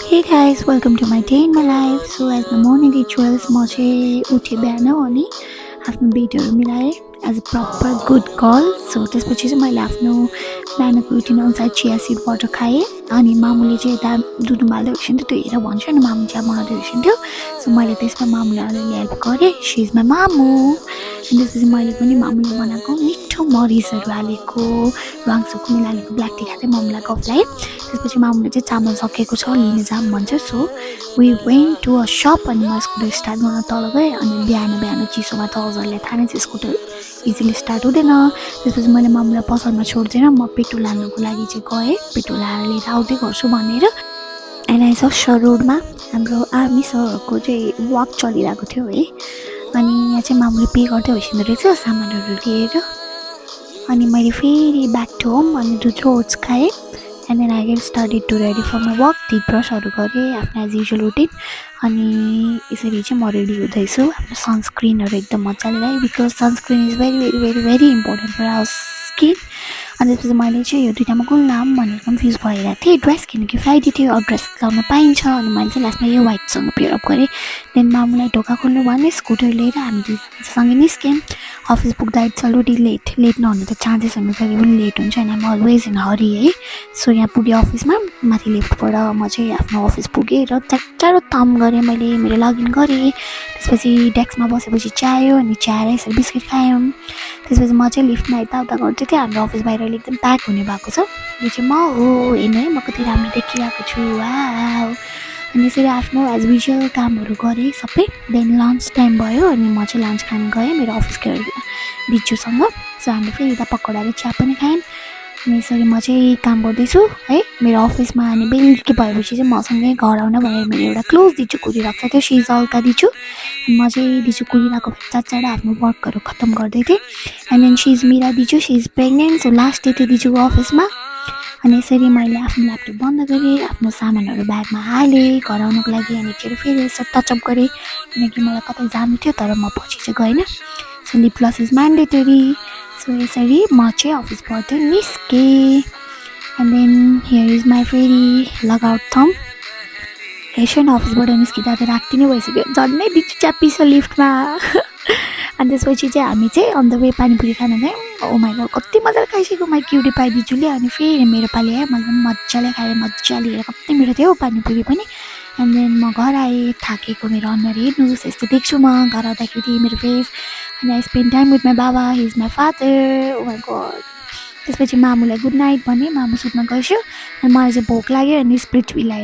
Hey guys, welcome to my day in my life. So as my morning rituals, म चाहिँ उठेँ बिहान अनि आफ्नो बेडहरू मिलाएँ as a proper good girl. So त्यसपछि चाहिँ मैले आफ्नो बिहानको रुटिन अनुसार चिया सिड वाटर खाएँ. अनि मामुले चाहिँ यता दुध उमाल्दै रहेछ नि त, त्यो हेरेर भन्छु अनि मामु चिया बनाउँदै रहेछ नि त्यो. सो मैले त्यसमा मामुलाई अलिअलि हेल्प गरेँ. सी इज माई मामु. अनि त्यसपछि मैले पनि मामुले बनाएको मिठो मरिचहरू हालेको राङसुक मिलालेको ब्ल्याक टी खाँदै मामुलाई गफलाई. त्यसपछि मामुले चाहिँ चामल सकेको छ लिन जाऊँ भन्छ. So we went to a shop अनि म स्कुटर स्टार्ट गर्न तल गएँ. अनि बिहान चिसोमा त हजुरले थाहा नै छ स्कुटर इजिली स्टार्ट हुँदैन. त्यसपछि मैले मामुलाई पसलमा छोड्दैन, म पेट्रोल हाल्नुको लागि चाहिँ गएँ. पेट्रोल हालेर लिएर आउँदै गर्छु भनेर. एन्ड आइज रोडमा हाम्रो आर्मी सरहरूको चाहिँ वाक चलिरहेको थियो है. अनि यहाँ चाहिँ मामुले पे गर्दै होइसिँदो रहेछ सामानहरू लिएर. अनि मैले फेरि ब्याक टु होम अनि दुध र ओट्स खाएँ. And then I get started to ready for my work. ती ब्रसहरू गरेँ आफ्नो एज युजुअल रुटिन. अनि यसरी चाहिँ म रेडी हुँदैछु. आफ्नो सनस्क्रिनहरू एकदम मजाले लगाएँ because sunscreen is very very very very important for our skin. अनि त्यसपछि मैले चाहिँ यो दुइटामा कुन लाम भनेर कन्फ्युज भइरहेको थिएँ. ड्रेस किनकि फ्राइडे थियो, अब ड्रेस लाउन पाइन्छ. अनि मैले चाहिँ लास्टमा यो व्हाइटसँग पेयर अप गरेँ. देन मामुलाई ढोका खोल्नु भने स्कुटर लिएर हामी दुईसँगै निस्क्यौँ. अफिस पुग्दा इट्स अलरेडी लेट नहुने त चान्सेसहरू फेरि पनि लेट हुन्छ. अनि आम अलवेज इन हरी है. सो यहाँ पुगेँ अफिसमा. माथि लिफ्टबाट म चाहिँ आफ्नो अफिस पुगेँ र चाँडो ताम गरेँ. मैले मेरो लगइन गरेँ. त्यसपछि डेस्कमा बसेपछि चायो अनि चिया र यसरी बिस्किट खायौँ. त्यसपछि म चाहिँ लिफ्टमा यताउता गर्दै थिएँ. हाम्रो अफिस बाहिर एकदम प्याक हुने भएको छ. यो चाहिँ म हो हेर्नु है, म कति राम्रो देखिरहेको छु. वाउ. अनि यसरी आफ्नो एज युजुअल कामहरू गरेँ सबै. देन लन्च टाइम भयो अनि म चाहिँ लन्च खान गएँ मेरो अफिसको दिजुसँग. सो हामीले फेरि यता पकौडा र चिया पनि खायौँ. अनि यसरी म चाहिँ काम गर्दैछु है मेरो अफिसमा. अनि बेलुकी भएपछि चाहिँ मसँगै घर आउन भनेर मेरो एउटा क्लोज दिजु कुदिरहेको छ. त्यो सिज अल्का दिजु. अनि म चाहिँ दिजु कुदिरहेको चाँडो आफ्नो वर्कहरू खत्तम गर्दै थिएँ. एन्ड देन सिज मिरा दिजु, she is pregnant. So last day थियो दिजुको अफिसमा. अनि यसरी मैले आफ्नो ल्यापटप बन्द गरेँ, आफ्नो सामानहरू ब्यागमा हालेँ घर आउनुको लागि. अनि फेरि यसो टचअप गरेँ किनकि मलाई कतै जानु थियो तर म पछि चाहिँ गएन. So lip gloss is mandatory. So यसरी म चाहिँ अफिसबाट निस्केँ. And then here is my फेरि लगआउट थम. हेर्छु न अफिसबाट निस्किँदा त राति नै भइसक्यो. झन्डै दिन्छु च्याप्पी छ लिफ्टमा. अनि त्यसपछि चाहिँ हामी चाहिँ अन द वे पानीपुरी खान गयौँ. ओ माई गड कति मजाले खाइसक्यो माई क्युटी पाई दिजुले. अनि फेरि मेरो पालि आयो. मैले पनि मजाले खाएँ. मजाले हेरेर कति मिठो थियो पानीपुरी पनि. एन्ड देन म घर आएँ थाकेको. मेरो अनुहार हेर्नुहोस् यस्तो देख्छु म घर आउँदाखेरि मेरो फेस. अनि I spend time with my बाबा. He is my father. Oh my god. त्यसपछि मामुलाई गुड नाइट भने मामु सुत्न गएछु. अनि मलाई चाहिँ भोक लाग्यो अनि स्प्लिट विला